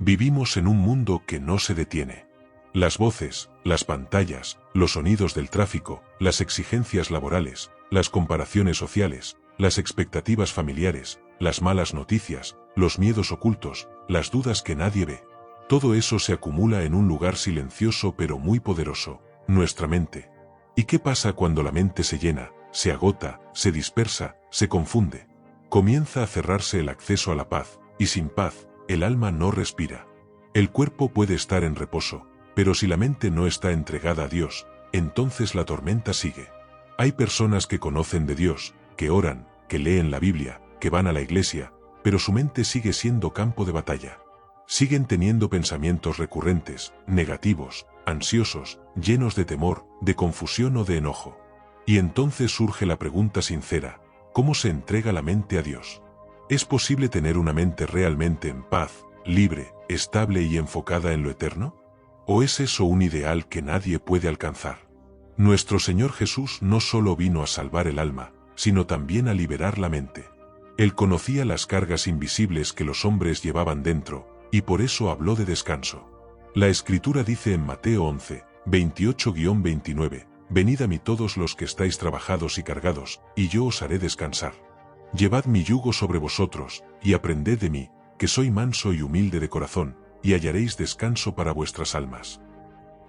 Vivimos en un mundo que no se detiene. Las voces, las pantallas, los sonidos del tráfico, las exigencias laborales, las comparaciones sociales, las expectativas familiares, las malas noticias, los miedos ocultos, las dudas que nadie ve. Todo eso se acumula en un lugar silencioso pero muy poderoso, nuestra mente. ¿Y qué pasa cuando la mente se llena, se agota, se dispersa, se confunde? Comienza a cerrarse el acceso a la paz, y sin paz, el alma no respira. El cuerpo puede estar en reposo, pero si la mente no está entregada a Dios, entonces la tormenta sigue. Hay personas que conocen de Dios, que oran, que leen la Biblia, que van a la iglesia, pero su mente sigue siendo campo de batalla. Siguen teniendo pensamientos recurrentes, negativos, ansiosos, llenos de temor, de confusión o de enojo. Y entonces surge la pregunta sincera: ¿cómo se entrega la mente a Dios? ¿Es posible tener una mente realmente en paz, libre, estable y enfocada en lo eterno? ¿O es eso un ideal que nadie puede alcanzar? Nuestro Señor Jesús no solo vino a salvar el alma, sino también a liberar la mente. Él conocía las cargas invisibles que los hombres llevaban dentro, y por eso habló de descanso. La Escritura dice en Mateo 11, 28-29, «Venid a mí todos los que estáis trabajados y cargados, y yo os haré descansar. Llevad mi yugo sobre vosotros, y aprended de mí, que soy manso y humilde de corazón, y hallaréis descanso para vuestras almas».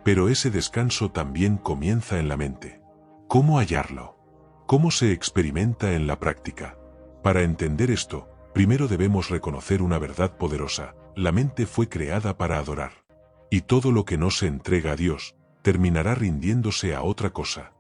Pero ese descanso también comienza en la mente. ¿Cómo hallarlo? ¿Cómo se experimenta en la práctica? Para entender esto, primero debemos reconocer una verdad poderosa: la mente fue creada para adorar. Y todo lo que no se entrega a Dios, terminará rindiéndose a otra cosa.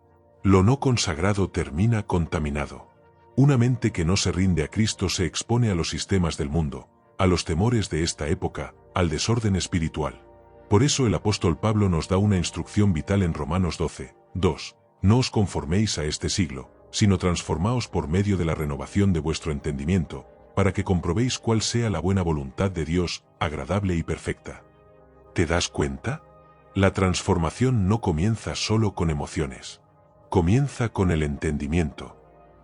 Lo no consagrado termina contaminado. Una mente que no se rinde a Cristo se expone a los sistemas del mundo, a los temores de esta época, al desorden espiritual. Por eso el apóstol Pablo nos da una instrucción vital en Romanos 12, 2. No os conforméis a este siglo, sino transformaos por medio de la renovación de vuestro entendimiento, para que comprobéis cuál sea la buena voluntad de Dios, agradable y perfecta. ¿Te das cuenta? La transformación no comienza solo con emociones. Comienza con el entendimiento.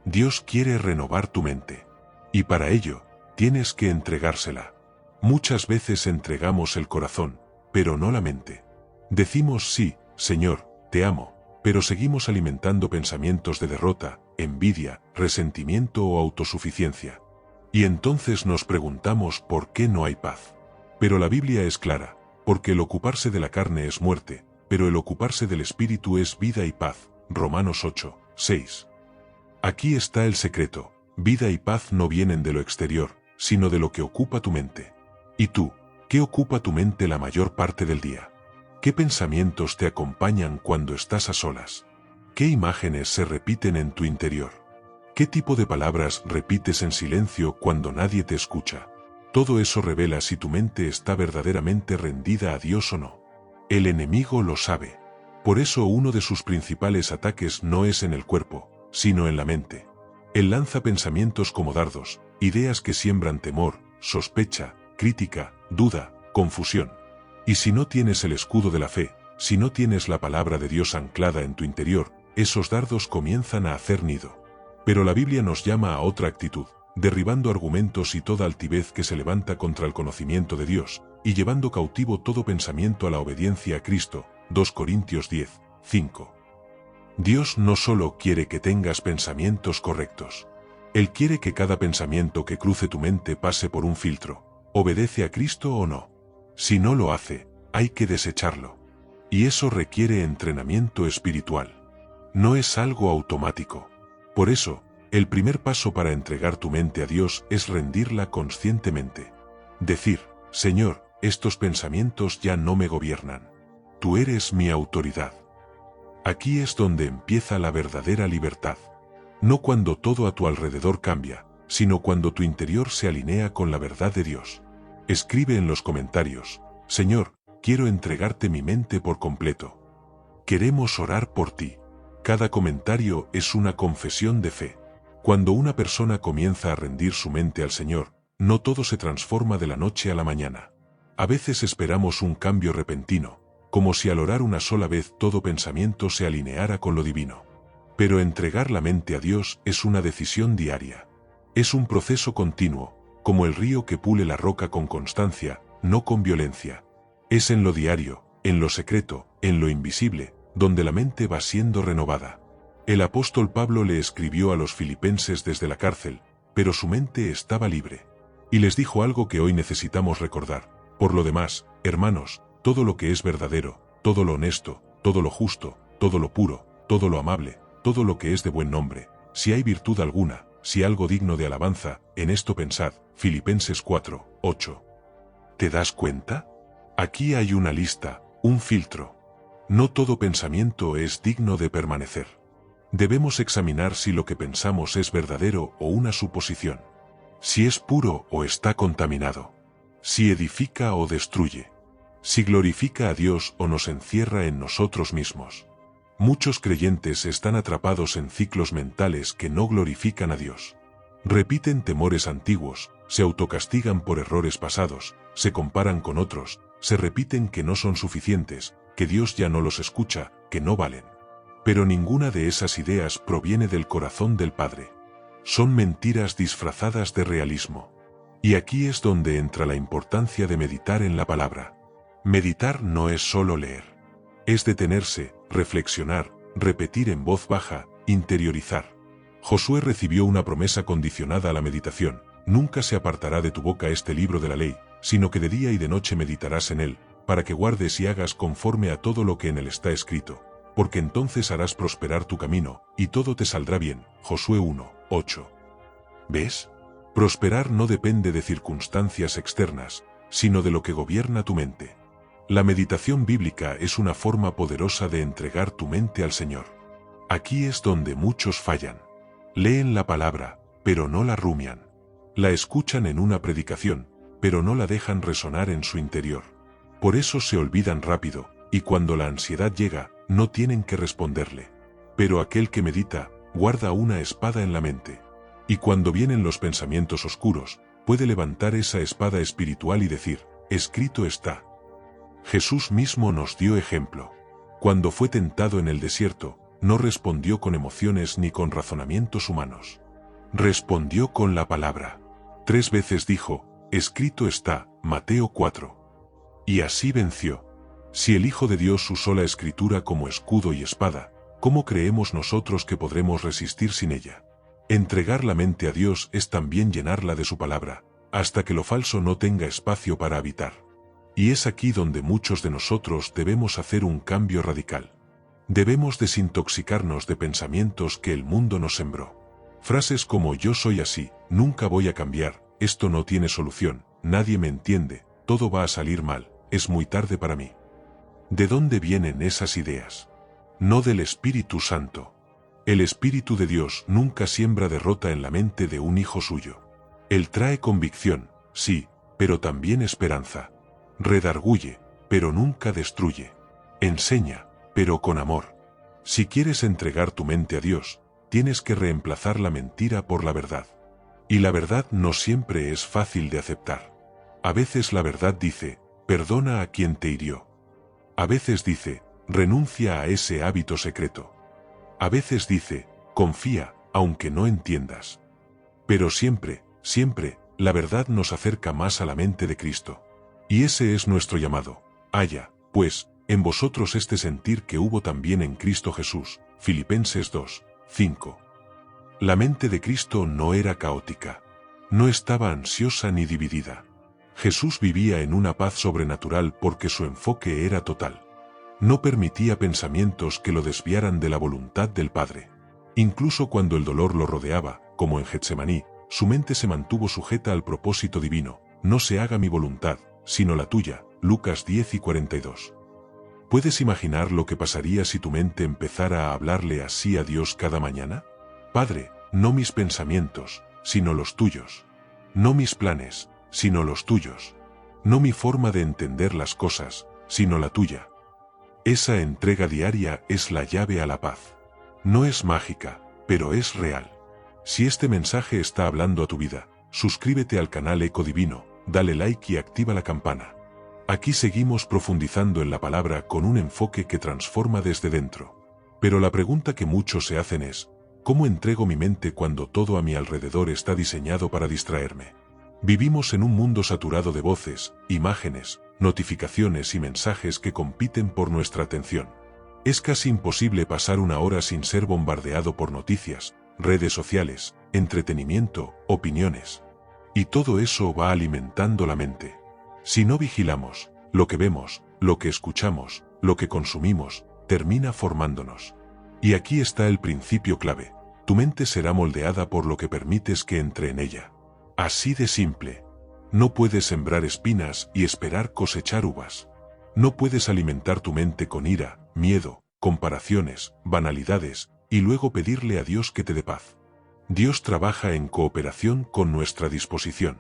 Dios quiere renovar tu mente. Y para ello, tienes que entregársela. Muchas veces entregamos el corazón, pero no la mente. Decimos sí, Señor, te amo, pero seguimos alimentando pensamientos de derrota, envidia, resentimiento o autosuficiencia. Y entonces nos preguntamos por qué no hay paz. Pero la Biblia es clara: porque el ocuparse de la carne es muerte, pero el ocuparse del espíritu es vida y paz. Romanos 8, 6. Aquí está el secreto: vida y paz no vienen de lo exterior, sino de lo que ocupa tu mente. ¿Y tú, qué ocupa tu mente la mayor parte del día? ¿Qué pensamientos te acompañan cuando estás a solas? ¿Qué imágenes se repiten en tu interior? ¿Qué tipo de palabras repites en silencio cuando nadie te escucha? Todo eso revela si tu mente está verdaderamente rendida a Dios o no. El enemigo lo sabe. Por eso uno de sus principales ataques no es en el cuerpo, sino en la mente. Él lanza pensamientos como dardos, ideas que siembran temor, sospecha, crítica, duda, confusión. Y si no tienes el escudo de la fe, si no tienes la palabra de Dios anclada en tu interior, esos dardos comienzan a hacer nido. Pero la Biblia nos llama a otra actitud: derribando argumentos y toda altivez que se levanta contra el conocimiento de Dios, y llevando cautivo todo pensamiento a la obediencia a Cristo. 2 Corintios 10, 5. Dios no solo quiere que tengas pensamientos correctos. Él quiere que cada pensamiento que cruce tu mente pase por un filtro: ¿obedece a Cristo o no? Si no lo hace, hay que desecharlo. Y eso requiere entrenamiento espiritual. No es algo automático. Por eso, el primer paso para entregar tu mente a Dios es rendirla conscientemente. Decir: Señor, estos pensamientos ya no me gobiernan. Tú eres mi autoridad. Aquí es donde empieza la verdadera libertad. No cuando todo a tu alrededor cambia, sino cuando tu interior se alinea con la verdad de Dios. Escribe en los comentarios: Señor, quiero entregarte mi mente por completo. Queremos orar por ti. Cada comentario es una confesión de fe. Cuando una persona comienza a rendir su mente al Señor, no todo se transforma de la noche a la mañana. A veces esperamos un cambio repentino, como si al orar una sola vez todo pensamiento se alineara con lo divino. Pero entregar la mente a Dios es una decisión diaria. Es un proceso continuo, como el río que pule la roca con constancia, no con violencia. Es en lo diario, en lo secreto, en lo invisible, donde la mente va siendo renovada. El apóstol Pablo le escribió a los filipenses desde la cárcel, pero su mente estaba libre. Y les dijo algo que hoy necesitamos recordar. Por lo demás, hermanos, todo lo que es verdadero, todo lo honesto, todo lo justo, todo lo puro, todo lo amable, todo lo que es de buen nombre, si hay virtud alguna, si algo digno de alabanza, en esto pensad. Filipenses 4, 8. ¿Te das cuenta? Aquí hay una lista, un filtro. No todo pensamiento es digno de permanecer. Debemos examinar si lo que pensamos es verdadero o una suposición. Si es puro o está contaminado. Si edifica o destruye. Si glorifica a Dios o nos encierra en nosotros mismos. Muchos creyentes están atrapados en ciclos mentales que no glorifican a Dios. Repiten temores antiguos, se autocastigan por errores pasados, se comparan con otros, se repiten que no son suficientes, que Dios ya no los escucha, que no valen. Pero ninguna de esas ideas proviene del corazón del Padre. Son mentiras disfrazadas de realismo. Y aquí es donde entra la importancia de meditar en la palabra. Meditar no es solo leer. Es detenerse, reflexionar, repetir en voz baja, interiorizar. Josué recibió una promesa condicionada a la meditación. Nunca se apartará de tu boca este libro de la ley, sino que de día y de noche meditarás en él, para que guardes y hagas conforme a todo lo que en él está escrito, porque entonces harás prosperar tu camino, y todo te saldrá bien. Josué 1, 8. ¿Ves? Prosperar no depende de circunstancias externas, sino de lo que gobierna tu mente. La meditación bíblica es una forma poderosa de entregar tu mente al Señor. Aquí es donde muchos fallan. Leen la palabra, pero no la rumian. La escuchan en una predicación, pero no la dejan resonar en su interior. Por eso se olvidan rápido, y cuando la ansiedad llega, no tienen que responderle. Pero aquel que medita, guarda una espada en la mente. Y cuando vienen los pensamientos oscuros, puede levantar esa espada espiritual y decir, escrito está. Jesús mismo nos dio ejemplo. Cuando fue tentado en el desierto, no respondió con emociones ni con razonamientos humanos. Respondió con la palabra. 3 veces dijo, escrito está, Mateo 4. Y así venció. Si el Hijo de Dios usó la Escritura como escudo y espada, ¿cómo creemos nosotros que podremos resistir sin ella? Entregar la mente a Dios es también llenarla de su palabra, hasta que lo falso no tenga espacio para habitar. Y es aquí donde muchos de nosotros debemos hacer un cambio radical. Debemos desintoxicarnos de pensamientos que el mundo nos sembró. Frases como yo soy así, nunca voy a cambiar, esto no tiene solución, nadie me entiende, todo va a salir mal, es muy tarde para mí. ¿De dónde vienen esas ideas? No del Espíritu Santo. El Espíritu de Dios nunca siembra derrota en la mente de un hijo suyo. Él trae convicción, sí, pero también esperanza. Redarguye, pero nunca destruye. Enseña, pero con amor. Si quieres entregar tu mente a Dios, tienes que reemplazar la mentira por la verdad. Y la verdad no siempre es fácil de aceptar. A veces la verdad dice, perdona a quien te hirió. A veces dice, renuncia a ese hábito secreto. A veces dice, confía, aunque no entiendas. Pero siempre, siempre, la verdad nos acerca más a la mente de Cristo. Y ese es nuestro llamado. Haya, pues, en vosotros este sentir que hubo también en Cristo Jesús. Filipenses 2, 5. La mente de Cristo no era caótica. No estaba ansiosa ni dividida. Jesús vivía en una paz sobrenatural porque su enfoque era total. No permitía pensamientos que lo desviaran de la voluntad del Padre. Incluso cuando el dolor lo rodeaba, como en Getsemaní, su mente se mantuvo sujeta al propósito divino. No se haga mi voluntad, sino la tuya. Lucas 10 y 42. ¿Puedes imaginar lo que pasaría si tu mente empezara a hablarle así a Dios cada mañana? Padre, no mis pensamientos, sino los tuyos. No mis planes, sino los tuyos. No mi forma de entender las cosas, sino la tuya. Esa entrega diaria es la llave a la paz. No es mágica, pero es real. Si este mensaje está hablando a tu vida, suscríbete al canal Eco Divino, dale like y activa la campana. Aquí seguimos profundizando en la palabra con un enfoque que transforma desde dentro. Pero la pregunta que muchos se hacen es, ¿cómo entrego mi mente cuando todo a mi alrededor está diseñado para distraerme? Vivimos en un mundo saturado de voces, imágenes, notificaciones y mensajes que compiten por nuestra atención. Es casi imposible pasar una hora sin ser bombardeado por noticias, redes sociales, entretenimiento, opiniones. Y todo eso va alimentando la mente. Si no vigilamos, lo que vemos, lo que escuchamos, lo que consumimos, termina formándonos. Y aquí está el principio clave. Tu mente será moldeada por lo que permites que entre en ella. Así de simple. No puedes sembrar espinas y esperar cosechar uvas. No puedes alimentar tu mente con ira, miedo, comparaciones, banalidades, y luego pedirle a Dios que te dé paz. Dios trabaja en cooperación con nuestra disposición.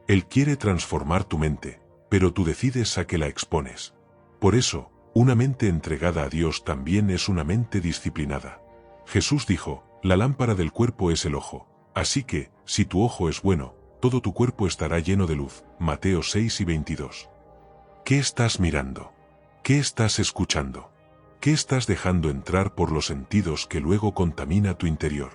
Él quiere transformar tu mente, pero tú decides a qué la expones. Por eso, una mente entregada a Dios también es una mente disciplinada. Jesús dijo, la lámpara del cuerpo es el ojo, así que, si tu ojo es bueno, todo tu cuerpo estará lleno de luz. Mateo 6:22. ¿Qué estás mirando? ¿Qué estás escuchando? ¿Qué estás dejando entrar por los sentidos que luego contamina tu interior?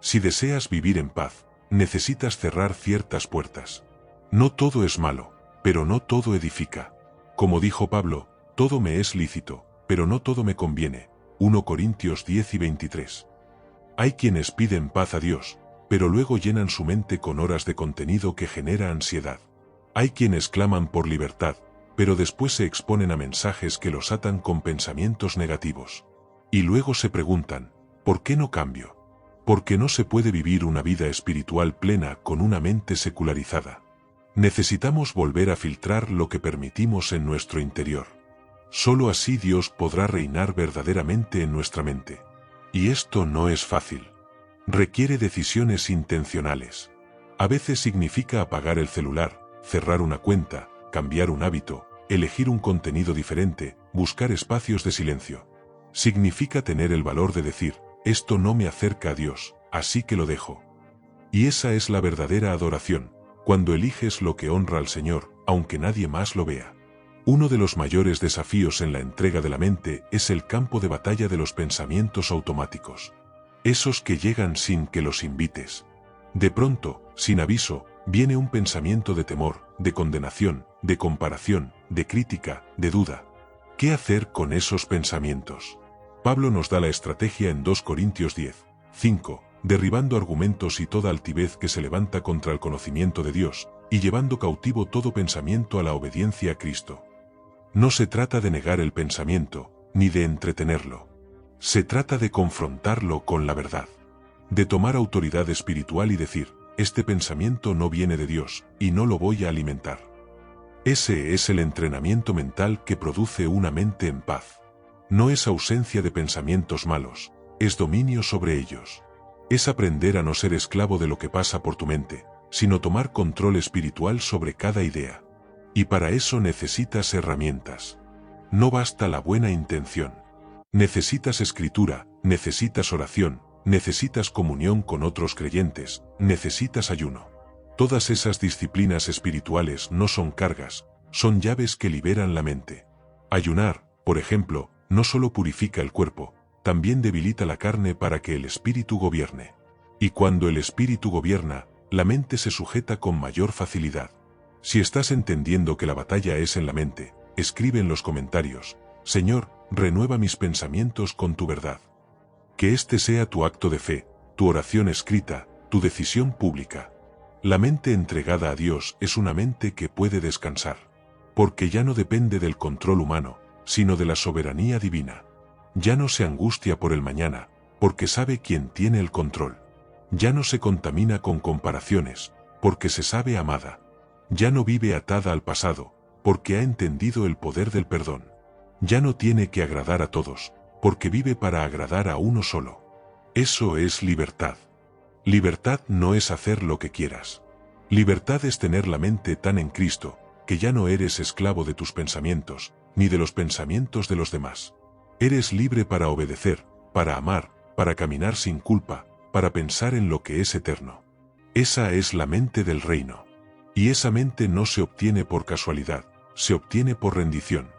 Si deseas vivir en paz, necesitas cerrar ciertas puertas. No todo es malo, pero no todo edifica. Como dijo Pablo, todo me es lícito, pero no todo me conviene. 1 Corintios 10:23. Hay quienes piden paz a Dios, pero luego llenan su mente con horas de contenido que genera ansiedad. Hay quienes claman por libertad, pero después se exponen a mensajes que los atan con pensamientos negativos. Y luego se preguntan, ¿por qué no cambio? Porque no se puede vivir una vida espiritual plena con una mente secularizada. Necesitamos volver a filtrar lo que permitimos en nuestro interior. Solo así Dios podrá reinar verdaderamente en nuestra mente. Y esto no es fácil. Requiere decisiones intencionales. A veces significa apagar el celular, cerrar una cuenta, cambiar un hábito, elegir un contenido diferente, buscar espacios de silencio. Significa tener el valor de decir, esto no me acerca a Dios, así que lo dejo. Y esa es la verdadera adoración, cuando eliges lo que honra al Señor, aunque nadie más lo vea. Uno de los mayores desafíos en la entrega de la mente es el campo de batalla de los pensamientos automáticos. Esos que llegan sin que los invites. De pronto, sin aviso, viene un pensamiento de temor, de condenación, de comparación, de crítica, de duda. ¿Qué hacer con esos pensamientos? Pablo nos da la estrategia en 2 Corintios 10:5, derribando argumentos y toda altivez que se levanta contra el conocimiento de Dios, y llevando cautivo todo pensamiento a la obediencia a Cristo. No se trata de negar el pensamiento, ni de entretenerlo. Se trata de confrontarlo con la verdad. De tomar autoridad espiritual y decir, este pensamiento no viene de Dios, y no lo voy a alimentar. Ese es el entrenamiento mental que produce una mente en paz. No es ausencia de pensamientos malos, es dominio sobre ellos. Es aprender a no ser esclavo de lo que pasa por tu mente, sino tomar control espiritual sobre cada idea. Y para eso necesitas herramientas. No basta la buena intención. Necesitas escritura, necesitas oración, necesitas comunión con otros creyentes, necesitas ayuno. Todas esas disciplinas espirituales no son cargas, son llaves que liberan la mente. Ayunar, por ejemplo, no solo purifica el cuerpo, también debilita la carne para que el espíritu gobierne. Y cuando el espíritu gobierna, la mente se sujeta con mayor facilidad. Si estás entendiendo que la batalla es en la mente, escribe en los comentarios, Señor, renueva mis pensamientos con tu verdad. Que este sea tu acto de fe, tu oración escrita, tu decisión pública. La mente entregada a Dios es una mente que puede descansar, porque ya no depende del control humano, sino de la soberanía divina. Ya no se angustia por el mañana, porque sabe quién tiene el control. Ya no se contamina con comparaciones, porque se sabe amada. Ya no vive atada al pasado, porque ha entendido el poder del perdón. Ya no tiene que agradar a todos, porque vive para agradar a uno solo. Eso es libertad. Libertad no es hacer lo que quieras. Libertad es tener la mente tan en Cristo, que ya no eres esclavo de tus pensamientos, ni de los pensamientos de los demás. Eres libre para obedecer, para amar, para caminar sin culpa, para pensar en lo que es eterno. Esa es la mente del reino. Y esa mente no se obtiene por casualidad, se obtiene por rendición.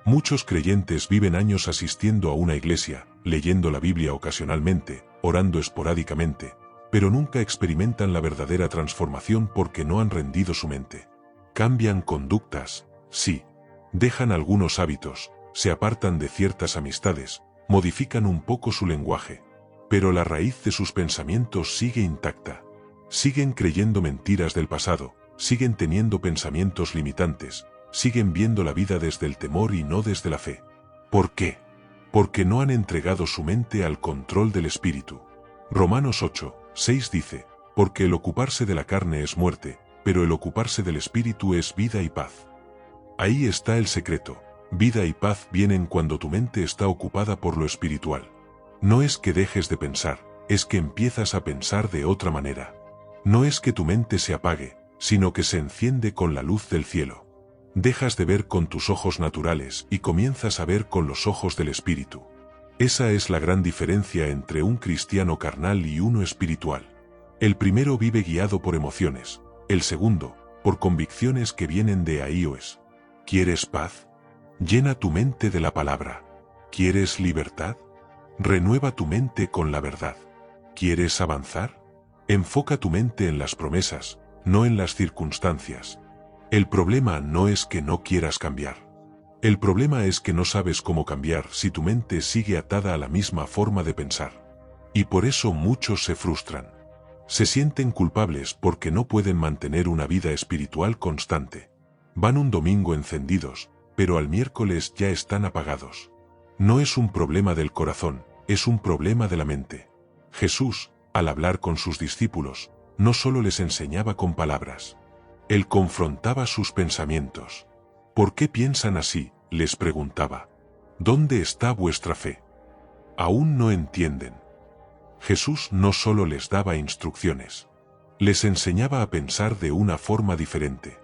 Muchos creyentes viven años asistiendo a una iglesia, leyendo la Biblia ocasionalmente, orando esporádicamente, pero nunca experimentan la verdadera transformación porque no han rendido su mente. Cambian conductas, sí. Dejan algunos hábitos, se apartan de ciertas amistades, modifican un poco su lenguaje, pero la raíz de sus pensamientos sigue intacta. Siguen creyendo mentiras del pasado, siguen teniendo pensamientos limitantes, siguen viendo la vida desde el temor y no desde la fe. ¿Por qué? Porque no han entregado su mente al control del espíritu. Romanos 8:6 dice, porque el ocuparse de la carne es muerte, pero el ocuparse del espíritu es vida y paz. Ahí está el secreto. Vida y paz vienen cuando tu mente está ocupada por lo espiritual. No es que dejes de pensar, es que empiezas a pensar de otra manera. No es que tu mente se apague, sino que se enciende con la luz del cielo. Dejas de ver con tus ojos naturales y comienzas a ver con los ojos del espíritu. Esa es la gran diferencia entre un cristiano carnal y uno espiritual. El primero vive guiado por emociones, el segundo, por convicciones que vienen de ahí o es. ¿Quieres paz? Llena tu mente de la palabra. ¿Quieres libertad? Renueva tu mente con la verdad. ¿Quieres avanzar? Enfoca tu mente en las promesas, no en las circunstancias. El problema no es que no quieras cambiar. El problema es que no sabes cómo cambiar si tu mente sigue atada a la misma forma de pensar. Y por eso muchos se frustran. Se sienten culpables porque no pueden mantener una vida espiritual constante. Van un domingo encendidos, pero al miércoles ya están apagados. No es un problema del corazón, es un problema de la mente. Jesús, al hablar con sus discípulos, no solo les enseñaba con palabras. Él confrontaba sus pensamientos. ¿Por qué piensan así?, les preguntaba. ¿Dónde está vuestra fe? Aún no entienden. Jesús no solo les daba instrucciones. Les enseñaba a pensar de una forma diferente.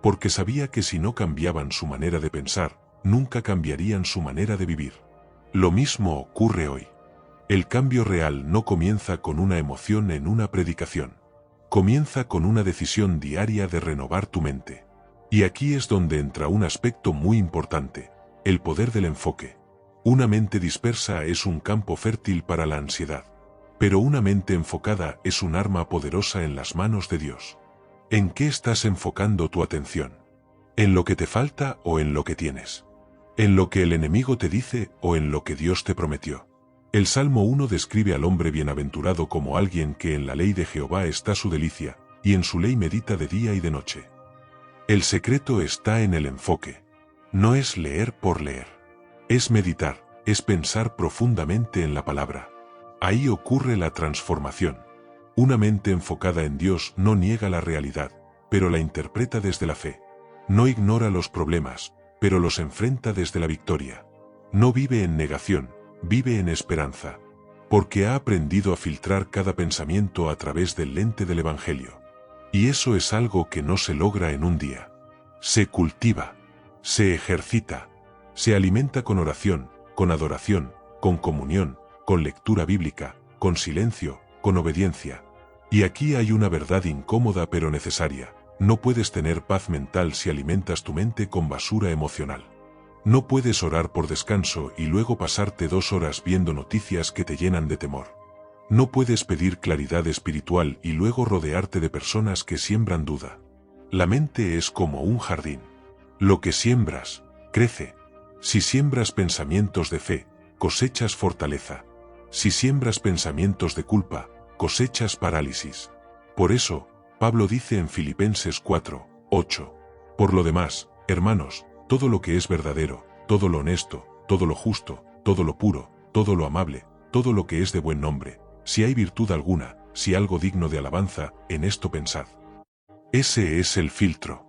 Porque sabía que si no cambiaban su manera de pensar, nunca cambiarían su manera de vivir. Lo mismo ocurre hoy. El cambio real no comienza con una emoción en una predicación. Comienza con una decisión diaria de renovar tu mente. Y aquí es donde entra un aspecto muy importante, el poder del enfoque. Una mente dispersa es un campo fértil para la ansiedad. Pero una mente enfocada es un arma poderosa en las manos de Dios. ¿En qué estás enfocando tu atención? ¿En lo que te falta o en lo que tienes? ¿En lo que el enemigo te dice o en lo que Dios te prometió? El Salmo 1 describe al hombre bienaventurado como alguien que en la ley de Jehová está su delicia, y en su ley medita de día y de noche. El secreto está en el enfoque. No es leer por leer. Es meditar, es pensar profundamente en la palabra. Ahí ocurre la transformación. Una mente enfocada en Dios no niega la realidad, pero la interpreta desde la fe. No ignora los problemas, pero los enfrenta desde la victoria. No vive en negación, vive en esperanza. Porque ha aprendido a filtrar cada pensamiento a través del lente del Evangelio. Y eso es algo que no se logra en un día. Se cultiva, se ejercita, se alimenta con oración, con adoración, con comunión, con lectura bíblica, con silencio, con obediencia. Y aquí hay una verdad incómoda pero necesaria. No puedes tener paz mental si alimentas tu mente con basura emocional. No puedes orar por descanso y luego pasarte 2 horas viendo noticias que te llenan de temor. No puedes pedir claridad espiritual y luego rodearte de personas que siembran duda. La mente es como un jardín. Lo que siembras, crece. Si siembras pensamientos de fe, cosechas fortaleza. Si siembras pensamientos de culpa, cosechas parálisis. Por eso, Pablo dice en Filipenses 4:8, por lo demás, hermanos, todo lo que es verdadero, todo lo honesto, todo lo justo, todo lo puro, todo lo amable, todo lo que es de buen nombre, si hay virtud alguna, si algo digno de alabanza, en esto pensad. Ese es el filtro.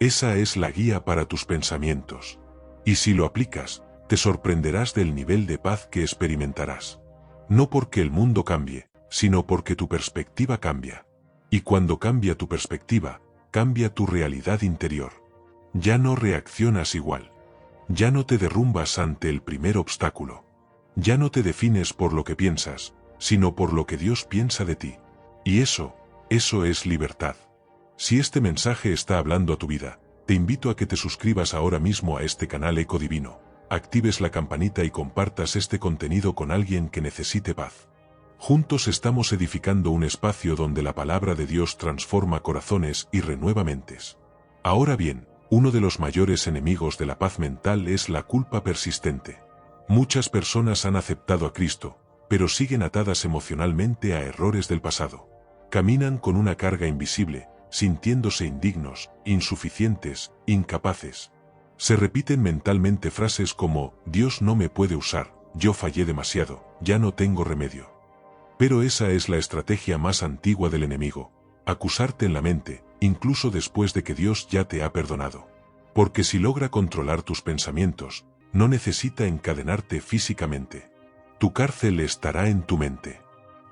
Esa es la guía para tus pensamientos. Y si lo aplicas, te sorprenderás del nivel de paz que experimentarás. No porque el mundo cambie, sino porque tu perspectiva cambia. Y cuando cambia tu perspectiva, cambia tu realidad interior. Ya no reaccionas igual. Ya no te derrumbas ante el primer obstáculo. Ya no te defines por lo que piensas, sino por lo que Dios piensa de ti. Y eso es libertad. Si este mensaje está hablando a tu vida, te invito a que te suscribas ahora mismo a este canal Eco Divino, actives la campanita y compartas este contenido con alguien que necesite paz. Juntos estamos edificando un espacio donde la palabra de Dios transforma corazones y renueva mentes. Ahora bien, uno de los mayores enemigos de la paz mental es la culpa persistente. Muchas personas han aceptado a Cristo, pero siguen atadas emocionalmente a errores del pasado. Caminan con una carga invisible, sintiéndose indignos, insuficientes, incapaces. Se repiten mentalmente frases como, Dios no me puede usar, yo fallé demasiado, ya no tengo remedio. Pero esa es la estrategia más antigua del enemigo, acusarte en la mente, incluso después de que Dios ya te ha perdonado. Porque si logra controlar tus pensamientos, no necesita encadenarte físicamente. Tu cárcel estará en tu mente.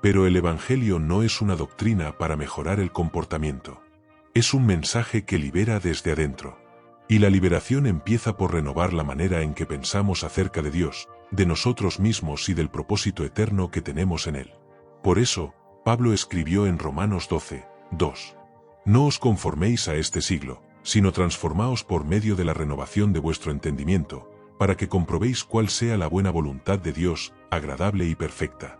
Pero el Evangelio no es una doctrina para mejorar el comportamiento. Es un mensaje que libera desde adentro. Y la liberación empieza por renovar la manera en que pensamos acerca de Dios, de nosotros mismos y del propósito eterno que tenemos en Él. Por eso, Pablo escribió en Romanos 12, 2. No os conforméis a este siglo, sino transformaos por medio de la renovación de vuestro entendimiento, para que comprobéis cuál sea la buena voluntad de Dios, agradable y perfecta.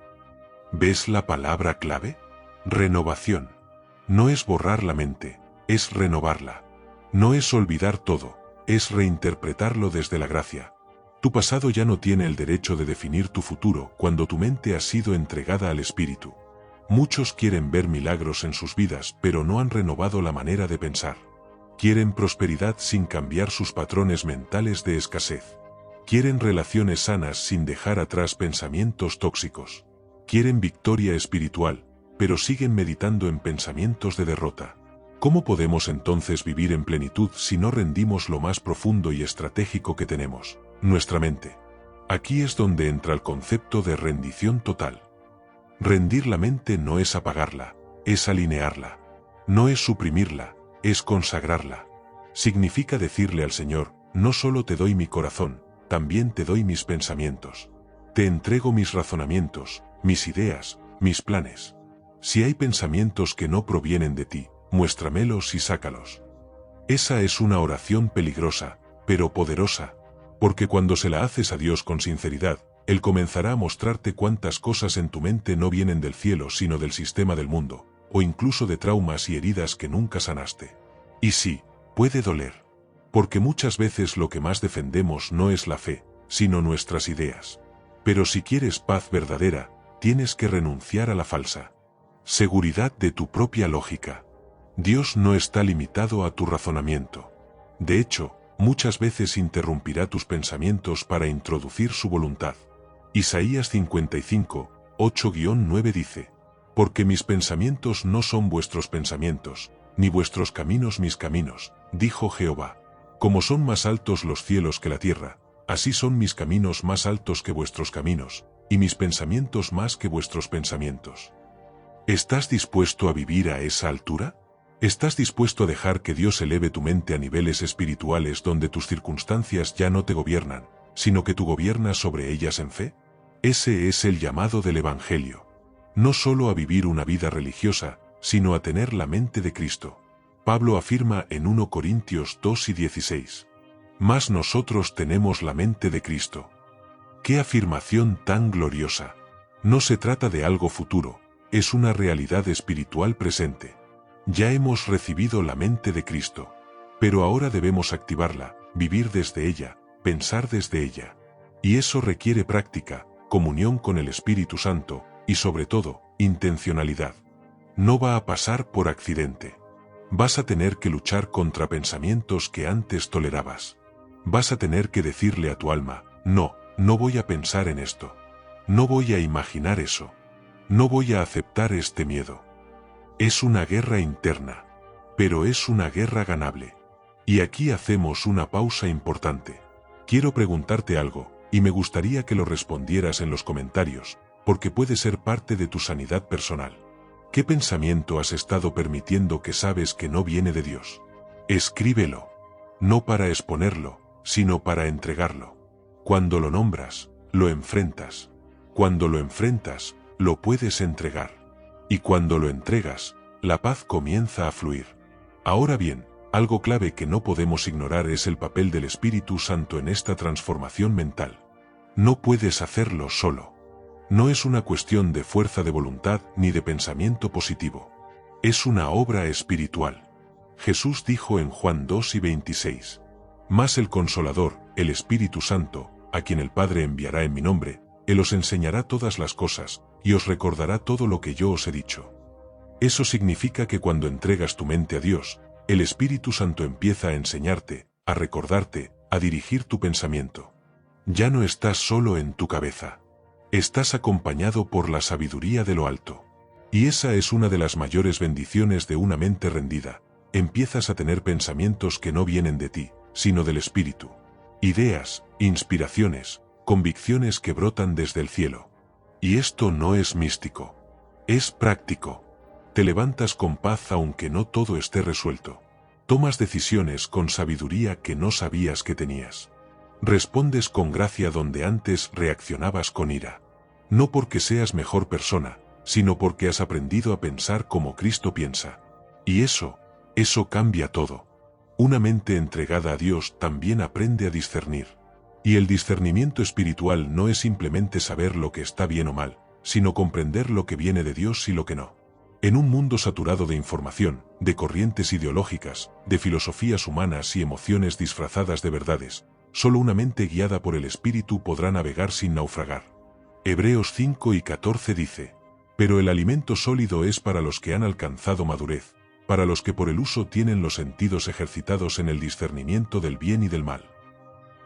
¿Ves la palabra clave? Renovación. No es borrar la mente, es renovarla. No es olvidar todo, es reinterpretarlo desde la gracia. Tu pasado ya no tiene el derecho de definir tu futuro cuando tu mente ha sido entregada al Espíritu. Muchos quieren ver milagros en sus vidas, pero no han renovado la manera de pensar. Quieren prosperidad sin cambiar sus patrones mentales de escasez. Quieren relaciones sanas sin dejar atrás pensamientos tóxicos. Quieren victoria espiritual, pero siguen meditando en pensamientos de derrota. ¿Cómo podemos entonces vivir en plenitud si no rendimos lo más profundo y estratégico que tenemos, nuestra mente? Aquí es donde entra el concepto de rendición total. Rendir la mente no es apagarla, es alinearla. No es suprimirla, es consagrarla. Significa decirle al Señor, no solo te doy mi corazón, también te doy mis pensamientos. Te entrego mis razonamientos, mis ideas, mis planes. Si hay pensamientos que no provienen de ti, muéstramelos y sácalos. Esa es una oración peligrosa, pero poderosa, porque cuando se la haces a Dios con sinceridad, Él comenzará a mostrarte cuántas cosas en tu mente no vienen del cielo sino del sistema del mundo, o incluso de traumas y heridas que nunca sanaste. Y sí, puede doler, porque muchas veces lo que más defendemos no es la fe, sino nuestras ideas. Pero si quieres paz verdadera, tienes que renunciar a la falsa seguridad de tu propia lógica. Dios no está limitado a tu razonamiento. De hecho, muchas veces interrumpirá tus pensamientos para introducir su voluntad. Isaías 55, 8-9 dice, porque mis pensamientos no son vuestros pensamientos, ni vuestros caminos mis caminos, dijo Jehová. Como son más altos los cielos que la tierra, así son mis caminos más altos que vuestros caminos, y mis pensamientos más que vuestros pensamientos. ¿Estás dispuesto a vivir a esa altura? ¿Estás dispuesto a dejar que Dios eleve tu mente a niveles espirituales donde tus circunstancias ya no te gobiernan, sino que tú gobiernas sobre ellas en fe? Ese es el llamado del Evangelio. No solo a vivir una vida religiosa, sino a tener la mente de Cristo. Pablo afirma en 1 Corintios 2:16. Mas nosotros tenemos la mente de Cristo. ¡Qué afirmación tan gloriosa! No se trata de algo futuro, es una realidad espiritual presente. Ya hemos recibido la mente de Cristo, pero ahora debemos activarla, vivir desde ella, pensar desde ella. Y eso requiere práctica, comunión con el Espíritu Santo, y sobre todo, intencionalidad. No va a pasar por accidente. Vas a tener que luchar contra pensamientos que antes tolerabas. Vas a tener que decirle a tu alma, no, no voy a pensar en esto. No voy a imaginar eso. No voy a aceptar este miedo. Es una guerra interna, pero es una guerra ganable. Y aquí hacemos una pausa importante. Quiero preguntarte algo, y me gustaría que lo respondieras en los comentarios, porque puede ser parte de tu sanidad personal. ¿Qué pensamiento has estado permitiendo que sabes que no viene de Dios? Escríbelo. No para exponerlo, sino para entregarlo. Cuando lo nombras, lo enfrentas. Cuando lo enfrentas, lo puedes entregar. Y cuando lo entregas, la paz comienza a fluir. Ahora bien, algo clave que no podemos ignorar es el papel del Espíritu Santo en esta transformación mental. No puedes hacerlo solo. No es una cuestión de fuerza de voluntad ni de pensamiento positivo. Es una obra espiritual. Jesús dijo en Juan 2:26. Mas el Consolador, el Espíritu Santo, a quien el Padre enviará en mi nombre, Él os enseñará todas las cosas, y os recordará todo lo que yo os he dicho. Eso significa que cuando entregas tu mente a Dios, el Espíritu Santo empieza a enseñarte, a recordarte, a dirigir tu pensamiento. Ya no estás solo en tu cabeza. Estás acompañado por la sabiduría de lo alto. Y esa es una de las mayores bendiciones de una mente rendida. Empiezas a tener pensamientos que no vienen de ti, sino del Espíritu. Ideas, inspiraciones, convicciones que brotan desde el cielo. Y esto no es místico. Es práctico. Te levantas con paz aunque no todo esté resuelto. Tomas decisiones con sabiduría que no sabías que tenías. Respondes con gracia donde antes reaccionabas con ira. No porque seas mejor persona, sino porque has aprendido a pensar como Cristo piensa. Y eso cambia todo. Una mente entregada a Dios también aprende a discernir. Y el discernimiento espiritual no es simplemente saber lo que está bien o mal, sino comprender lo que viene de Dios y lo que no. En un mundo saturado de información, de corrientes ideológicas, de filosofías humanas y emociones disfrazadas de verdades, solo una mente guiada por el Espíritu podrá navegar sin naufragar. Hebreos 5:14 dice: Pero el alimento sólido es para los que han alcanzado madurez, para los que por el uso tienen los sentidos ejercitados en el discernimiento del bien y del mal.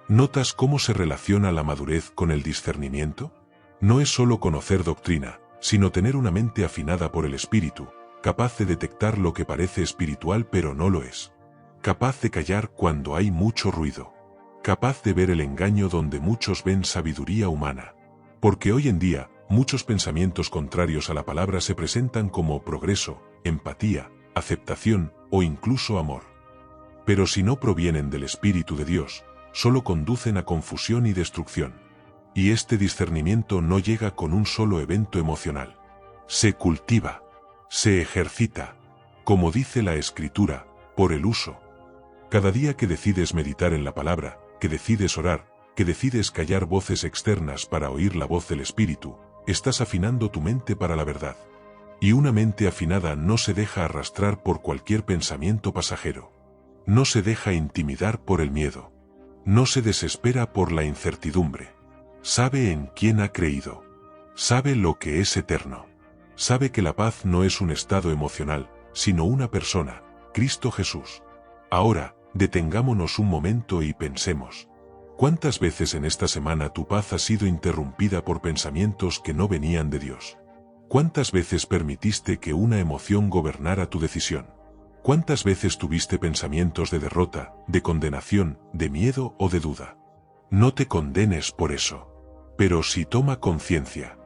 ¿Notas cómo se relaciona la madurez con el discernimiento? No es solo conocer doctrina, sino tener una mente afinada por el Espíritu, capaz de detectar lo que parece espiritual pero no lo es. Capaz de callar cuando hay mucho ruido. Capaz de ver el engaño donde muchos ven sabiduría humana. Porque hoy en día, muchos pensamientos contrarios a la palabra se presentan como progreso, empatía, aceptación o incluso amor. Pero si no provienen del Espíritu de Dios, solo conducen a confusión y destrucción. Y este discernimiento no llega con un solo evento emocional. Se cultiva, se ejercita, como dice la Escritura, por el uso. Cada día que decides meditar en la palabra, que decides orar, que decides callar voces externas para oír la voz del Espíritu, estás afinando tu mente para la verdad. Y una mente afinada no se deja arrastrar por cualquier pensamiento pasajero. No se deja intimidar por el miedo. No se desespera por la incertidumbre. Sabe en quién ha creído. Sabe lo que es eterno. Sabe que la paz no es un estado emocional, sino una persona, Cristo Jesús. Ahora, detengámonos un momento y pensemos. ¿Cuántas veces en esta semana tu paz ha sido interrumpida por pensamientos que no venían de Dios? ¿Cuántas veces permitiste que una emoción gobernara tu decisión? ¿Cuántas veces tuviste pensamientos de derrota, de condenación, de miedo o de duda? No te condenes por eso. Pero sí toma conciencia.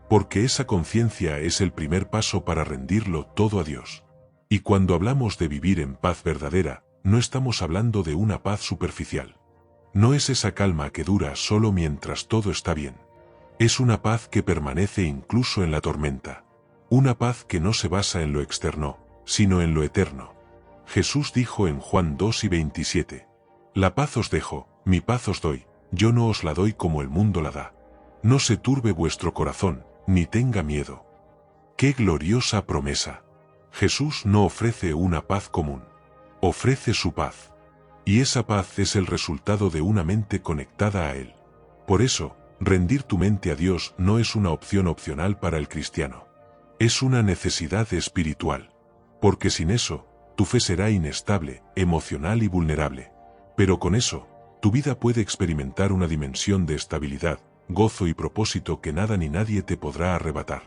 Porque esa conciencia es el primer paso para rendirlo todo a Dios. Y cuando hablamos de vivir en paz verdadera, no estamos hablando de una paz superficial. No es esa calma que dura solo mientras todo está bien. Es una paz que permanece incluso en la tormenta. Una paz que no se basa en lo externo, sino en lo eterno. Jesús dijo en Juan 2:27, La paz os dejo, mi paz os doy, yo no os la doy como el mundo la da. No se turbe vuestro corazón, ni tenga miedo. ¡Qué gloriosa promesa! Jesús no ofrece una paz común. Ofrece su paz. Y esa paz es el resultado de una mente conectada a Él. Por eso, rendir tu mente a Dios no es una opción opcional para el cristiano. Es una necesidad espiritual. Porque sin eso, tu fe será inestable, emocional y vulnerable. Pero con eso, tu vida puede experimentar una dimensión de estabilidad, gozo y propósito que nada ni nadie te podrá arrebatar.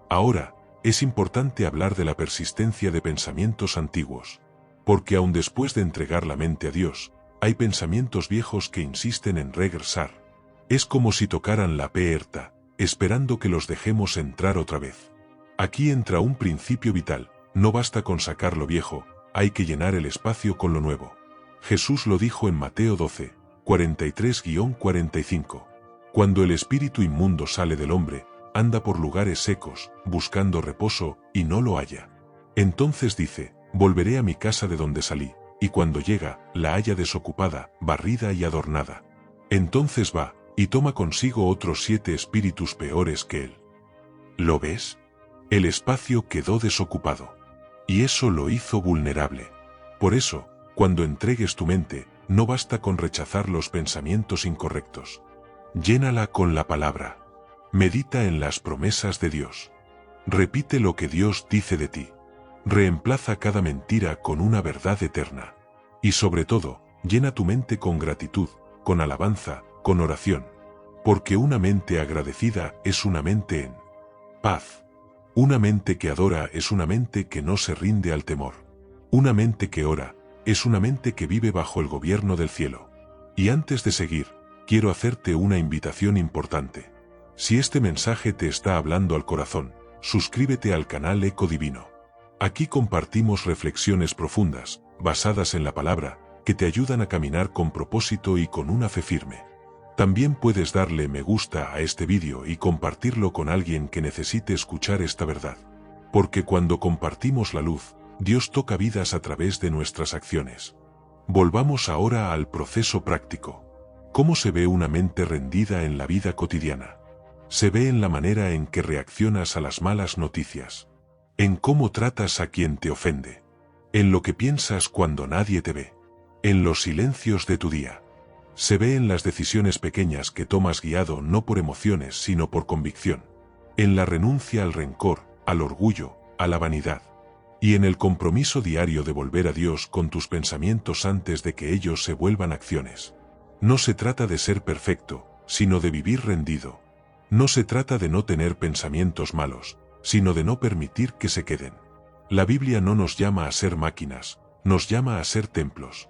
Ahora, es importante hablar de la persistencia de pensamientos antiguos. Porque aun después de entregar la mente a Dios, hay pensamientos viejos que insisten en regresar. Es como si tocaran la puerta, esperando que los dejemos entrar otra vez. Aquí entra un principio vital, no basta con sacar lo viejo, hay que llenar el espacio con lo nuevo. Jesús lo dijo en Mateo 12, 43-45. Cuando el espíritu inmundo sale del hombre, anda por lugares secos, buscando reposo, y no lo halla. Entonces dice, volveré a mi casa de donde salí, y cuando llega, la halla desocupada, barrida y adornada. Entonces va, y toma consigo otros 7 espíritus peores que él, ¿Lo ves? El espacio quedó desocupado. Y eso lo hizo vulnerable. Por eso, cuando entregues tu mente, no basta con rechazar los pensamientos incorrectos. Llénala con la palabra. Medita en las promesas de Dios. Repite lo que Dios dice de ti. Reemplaza cada mentira con una verdad eterna. Y sobre todo, llena tu mente con gratitud, con alabanza, con oración. Porque una mente agradecida es una mente en paz. Una mente que adora es una mente que no se rinde al temor. Una mente que ora es una mente que vive bajo el gobierno del cielo. Y antes de seguir, quiero hacerte una invitación importante. Si este mensaje te está hablando al corazón, suscríbete al canal Eco Divino. Aquí compartimos reflexiones profundas, basadas en la palabra, que te ayudan a caminar con propósito y con una fe firme. También puedes darle me gusta a este vídeo y compartirlo con alguien que necesite escuchar esta verdad. Porque cuando compartimos la luz, Dios toca vidas a través de nuestras acciones. Volvamos ahora al proceso práctico. ¿Cómo se ve una mente rendida en la vida cotidiana? Se ve en la manera en que reaccionas a las malas noticias. En cómo tratas a quien te ofende. En lo que piensas cuando nadie te ve. En los silencios de tu día. Se ve en las decisiones pequeñas que tomas guiado no por emociones sino por convicción. En la renuncia al rencor, al orgullo, a la vanidad. Y en el compromiso diario de volver a Dios con tus pensamientos antes de que ellos se vuelvan acciones. No se trata de ser perfecto, sino de vivir rendido. No se trata de no tener pensamientos malos, sino de no permitir que se queden. La Biblia no nos llama a ser máquinas, nos llama a ser templos.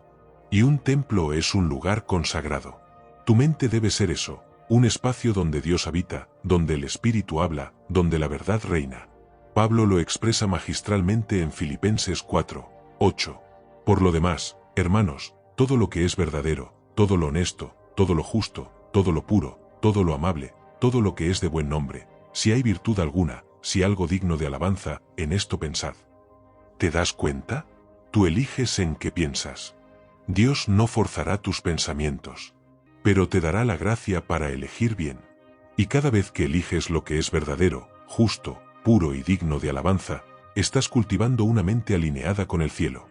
Y un templo es un lugar consagrado. Tu mente debe ser eso, un espacio donde Dios habita, donde el Espíritu habla, donde la verdad reina. Pablo lo expresa magistralmente en Filipenses 4:8. Por lo demás, hermanos, todo lo que es verdadero, todo lo honesto, todo lo justo, todo lo puro, todo lo amable, todo lo que es de buen nombre, si hay virtud alguna, si algo digno de alabanza, en esto pensad. ¿Te das cuenta? Tú eliges en qué piensas. Dios no forzará tus pensamientos, pero te dará la gracia para elegir bien. Y cada vez que eliges lo que es verdadero, justo, puro y digno de alabanza, estás cultivando una mente alineada con el cielo.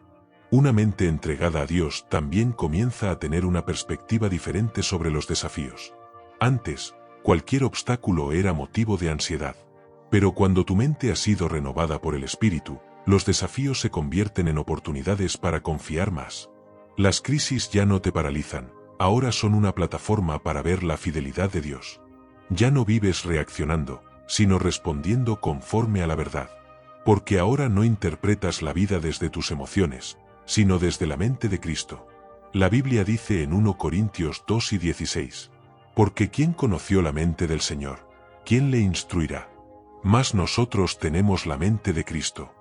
Una mente entregada a Dios también comienza a tener una perspectiva diferente sobre los desafíos. Antes, cualquier obstáculo era motivo de ansiedad. Pero cuando tu mente ha sido renovada por el Espíritu, los desafíos se convierten en oportunidades para confiar más. Las crisis ya no te paralizan, ahora son una plataforma para ver la fidelidad de Dios. Ya no vives reaccionando, sino respondiendo conforme a la verdad. Porque ahora no interpretas la vida desde tus emociones, sino desde la mente de Cristo. La Biblia dice en 1 Corintios 2:16, porque ¿quién conoció la mente del Señor? ¿Quién le instruirá? Mas nosotros tenemos la mente de Cristo.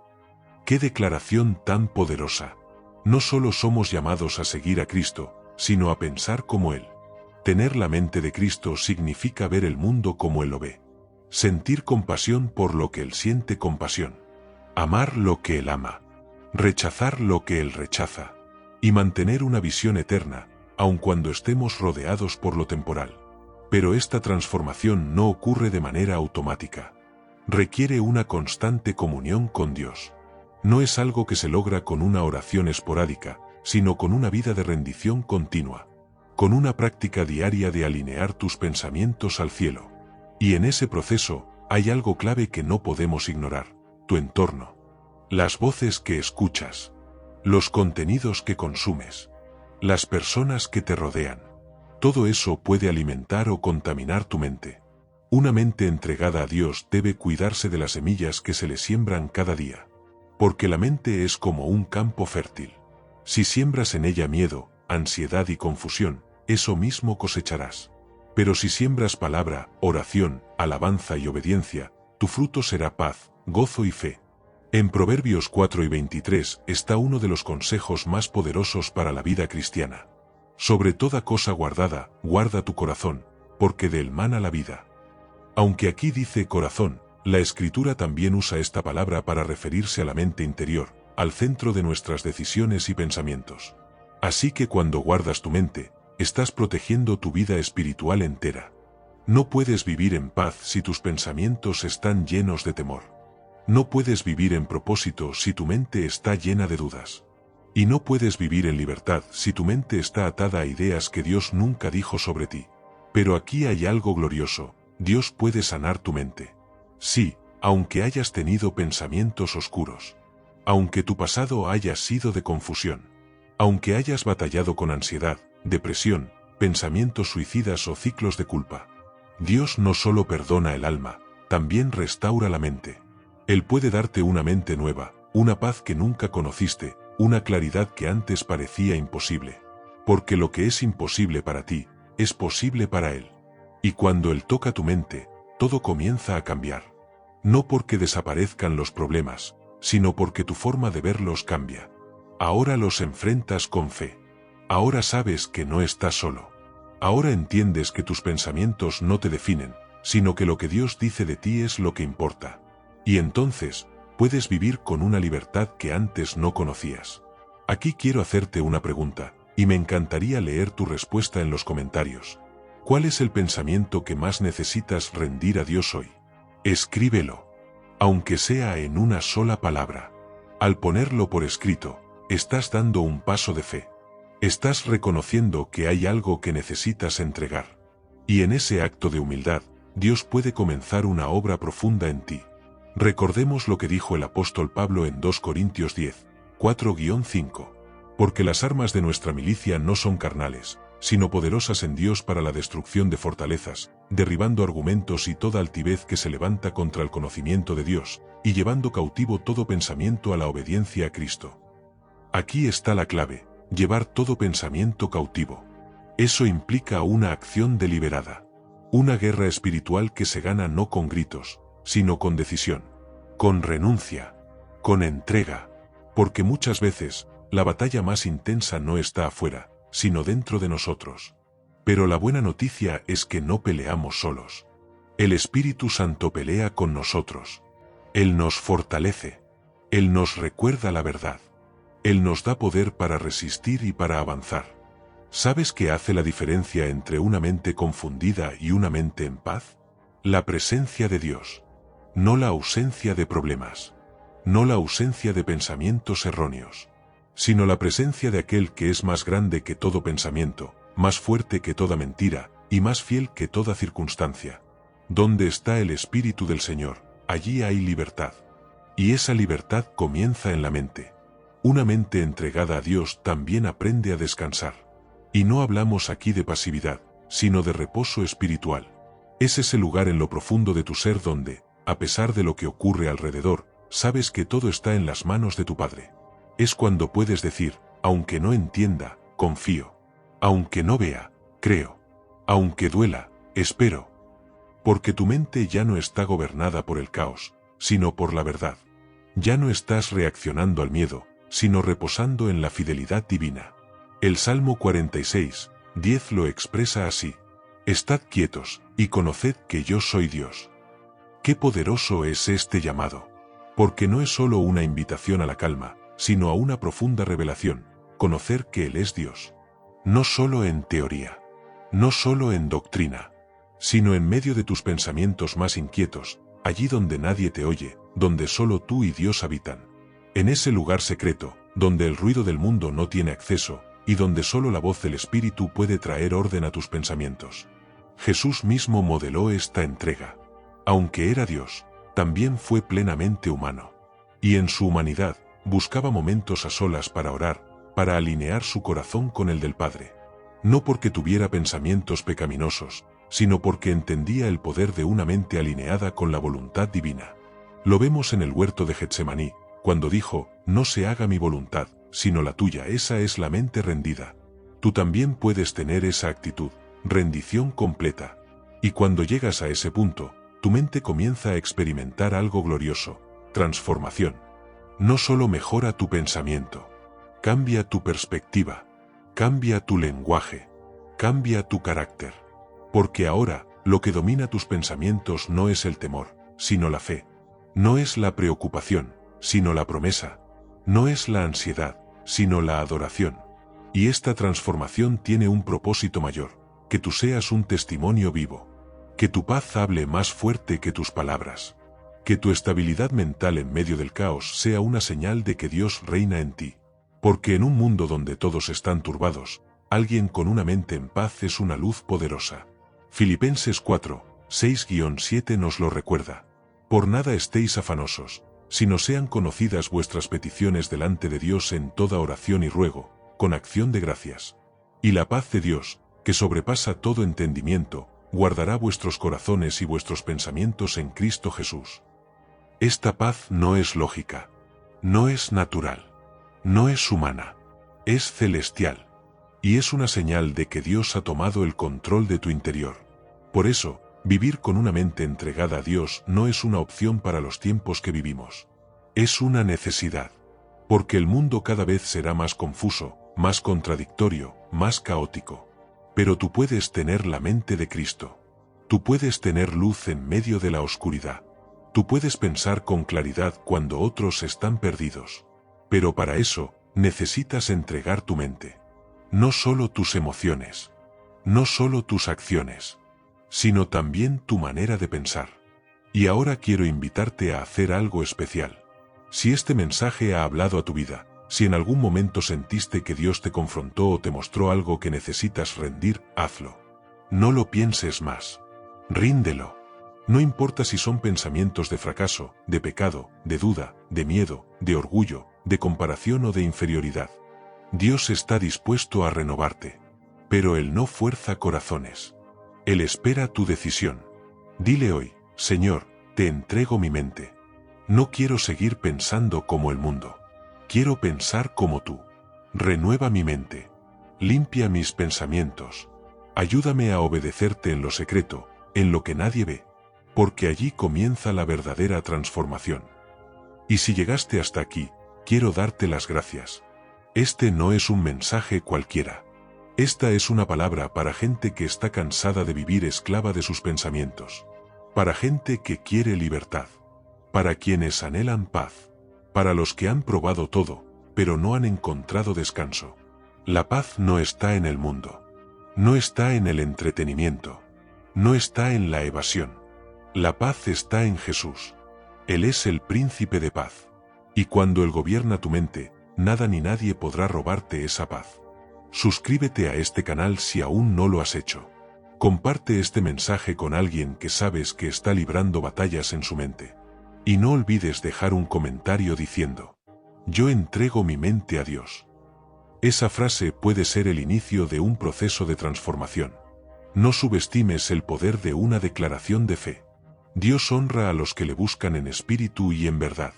¡Qué declaración tan poderosa! No solo somos llamados a seguir a Cristo, sino a pensar como Él. Tener la mente de Cristo significa ver el mundo como Él lo ve. Sentir compasión por lo que Él siente compasión. Amar lo que Él ama. Rechazar lo que Él rechaza. Y mantener una visión eterna, aun cuando estemos rodeados por lo temporal. Pero esta transformación no ocurre de manera automática. Requiere una constante comunión con Dios. No es algo que se logra con una oración esporádica, sino con una vida de rendición continua. Con una práctica diaria de alinear tus pensamientos al cielo. Y en ese proceso, hay algo clave que no podemos ignorar: tu entorno. Las voces que escuchas. Los contenidos que consumes. Las personas que te rodean. Todo eso puede alimentar o contaminar tu mente. Una mente entregada a Dios debe cuidarse de las semillas que se le siembran cada día. Porque la mente es como un campo fértil. Si siembras en ella miedo, ansiedad y confusión, eso mismo cosecharás. Pero si siembras palabra, oración, alabanza y obediencia, tu fruto será paz, gozo y fe. En Proverbios 4:23 está uno de los consejos más poderosos para la vida cristiana. Sobre toda cosa guardada, guarda tu corazón, porque de él mana la vida. Aunque aquí dice corazón, la Escritura también usa esta palabra para referirse a la mente interior, al centro de nuestras decisiones y pensamientos. Así que cuando guardas tu mente, estás protegiendo tu vida espiritual entera. No puedes vivir en paz si tus pensamientos están llenos de temor. No puedes vivir en propósito si tu mente está llena de dudas. Y no puedes vivir en libertad si tu mente está atada a ideas que Dios nunca dijo sobre ti. Pero aquí hay algo glorioso: Dios puede sanar tu mente. Sí, aunque hayas tenido pensamientos oscuros. Aunque tu pasado haya sido de confusión. Aunque hayas batallado con ansiedad, depresión, pensamientos suicidas o ciclos de culpa. Dios no solo perdona el alma, también restaura la mente. Él puede darte una mente nueva, una paz que nunca conociste, una claridad que antes parecía imposible. Porque lo que es imposible para ti, es posible para Él. Y cuando Él toca tu mente, todo comienza a cambiar. No porque desaparezcan los problemas, sino porque tu forma de verlos cambia. Ahora los enfrentas con fe. Ahora sabes que no estás solo. Ahora entiendes que tus pensamientos no te definen, sino que lo que Dios dice de ti es lo que importa. Y entonces, puedes vivir con una libertad que antes no conocías. Aquí quiero hacerte una pregunta, y me encantaría leer tu respuesta en los comentarios. ¿Cuál es el pensamiento que más necesitas rendir a Dios hoy? Escríbelo. Aunque sea en una sola palabra. Al ponerlo por escrito, estás dando un paso de fe. Estás reconociendo que hay algo que necesitas entregar. Y en ese acto de humildad, Dios puede comenzar una obra profunda en ti. Recordemos lo que dijo el apóstol Pablo en 2 Corintios 10, 4-5. Porque las armas de nuestra milicia no son carnales, sino poderosas en Dios para la destrucción de fortalezas, derribando argumentos y toda altivez que se levanta contra el conocimiento de Dios, y llevando cautivo todo pensamiento a la obediencia a Cristo. Aquí está la clave: llevar todo pensamiento cautivo. Eso implica una acción deliberada. Una guerra espiritual que se gana no con gritos, sino con decisión, con renuncia, con entrega. Porque muchas veces, la batalla más intensa no está afuera, sino dentro de nosotros. Pero la buena noticia es que no peleamos solos. El Espíritu Santo pelea con nosotros. Él nos fortalece. Él nos recuerda la verdad. Él nos da poder para resistir y para avanzar. ¿Sabes qué hace la diferencia entre una mente confundida y una mente en paz? La presencia de Dios. No la ausencia de problemas. No la ausencia de pensamientos erróneos. Sino la presencia de aquel que es más grande que todo pensamiento, más fuerte que toda mentira, y más fiel que toda circunstancia. Donde está el Espíritu del Señor, allí hay libertad. Y esa libertad comienza en la mente. Una mente entregada a Dios también aprende a descansar. Y no hablamos aquí de pasividad, sino de reposo espiritual. Es ese lugar en lo profundo de tu ser donde, a pesar de lo que ocurre alrededor, sabes que todo está en las manos de tu Padre. Es cuando puedes decir, aunque no entienda, confío. Aunque no vea, creo. Aunque duela, espero. Porque tu mente ya no está gobernada por el caos, sino por la verdad. Ya no estás reaccionando al miedo, sino reposando en la fidelidad divina. El Salmo 46, 10 lo expresa así: Estad quietos, y conoced que yo soy Dios. Qué poderoso es este llamado. Porque no es solo una invitación a la calma, sino a una profunda revelación, conocer que Él es Dios. No solo en teoría, no solo en doctrina, sino en medio de tus pensamientos más inquietos, allí donde nadie te oye, donde solo tú y Dios habitan. En ese lugar secreto, donde el ruido del mundo no tiene acceso, y donde solo la voz del Espíritu puede traer orden a tus pensamientos. Jesús mismo modeló esta entrega. Aunque era Dios, también fue plenamente humano. Y en su humanidad, buscaba momentos a solas para orar, para alinear su corazón con el del Padre. No porque tuviera pensamientos pecaminosos, sino porque entendía el poder de una mente alineada con la voluntad divina. Lo vemos en el huerto de Getsemaní, cuando dijo, no se haga mi voluntad, sino la tuya. Esa es la mente rendida. Tú también puedes tener esa actitud, rendición completa. Y cuando llegas a ese punto, tu mente comienza a experimentar algo glorioso, transformación. No solo mejora tu pensamiento, cambia tu perspectiva, cambia tu lenguaje, cambia tu carácter. Porque ahora, lo que domina tus pensamientos no es el temor, sino la fe. No es la preocupación, sino la promesa. No es la ansiedad, sino la adoración. Y esta transformación tiene un propósito mayor, que tú seas un testimonio vivo. Que tu paz hable más fuerte que tus palabras. Que tu estabilidad mental en medio del caos sea una señal de que Dios reina en ti. Porque en un mundo donde todos están turbados, alguien con una mente en paz es una luz poderosa. Filipenses 4, 6-7 nos lo recuerda. Por nada estéis afanosos, sino sean conocidas vuestras peticiones delante de Dios en toda oración y ruego, con acción de gracias. Y la paz de Dios, que sobrepasa todo entendimiento, guardará vuestros corazones y vuestros pensamientos en Cristo Jesús. Esta paz no es lógica, no es natural, no es humana, es celestial, y es una señal de que Dios ha tomado el control de tu interior. Por eso, vivir con una mente entregada a Dios no es una opción para los tiempos que vivimos. Es una necesidad. Porque el mundo cada vez será más confuso, más contradictorio, más caótico. Pero tú puedes tener la mente de Cristo. Tú puedes tener luz en medio de la oscuridad. Tú puedes pensar con claridad cuando otros están perdidos. Pero para eso, necesitas entregar tu mente. No solo tus emociones. No solo tus acciones. Sino también tu manera de pensar. Y ahora quiero invitarte a hacer algo especial. Si este mensaje ha hablado a tu vida, si en algún momento sentiste que Dios te confrontó o te mostró algo que necesitas rendir, hazlo. No lo pienses más. Ríndelo. No importa si son pensamientos de fracaso, de pecado, de duda, de miedo, de orgullo, de comparación o de inferioridad. Dios está dispuesto a renovarte. Pero Él no fuerza corazones. Él espera tu decisión. Dile hoy, Señor, te entrego mi mente. No quiero seguir pensando como el mundo. Quiero pensar como tú. Renueva mi mente. Limpia mis pensamientos. Ayúdame a obedecerte en lo secreto, en lo que nadie ve. Porque allí comienza la verdadera transformación. Y si llegaste hasta aquí, quiero darte las gracias. Este no es un mensaje cualquiera. Esta es una palabra para gente que está cansada de vivir esclava de sus pensamientos. Para gente que quiere libertad. Para quienes anhelan paz. Para los que han probado todo, pero no han encontrado descanso. La paz no está en el mundo. No está en el entretenimiento. No está en la evasión. La paz está en Jesús. Él es el príncipe de paz. Y cuando Él gobierna tu mente, nada ni nadie podrá robarte esa paz. Suscríbete a este canal si aún no lo has hecho. Comparte este mensaje con alguien que sabes que está librando batallas en su mente. Y no olvides dejar un comentario diciendo: yo entrego mi mente a Dios. Esa frase puede ser el inicio de un proceso de transformación. No subestimes el poder de una declaración de fe. Dios honra a los que le buscan en espíritu y en verdad.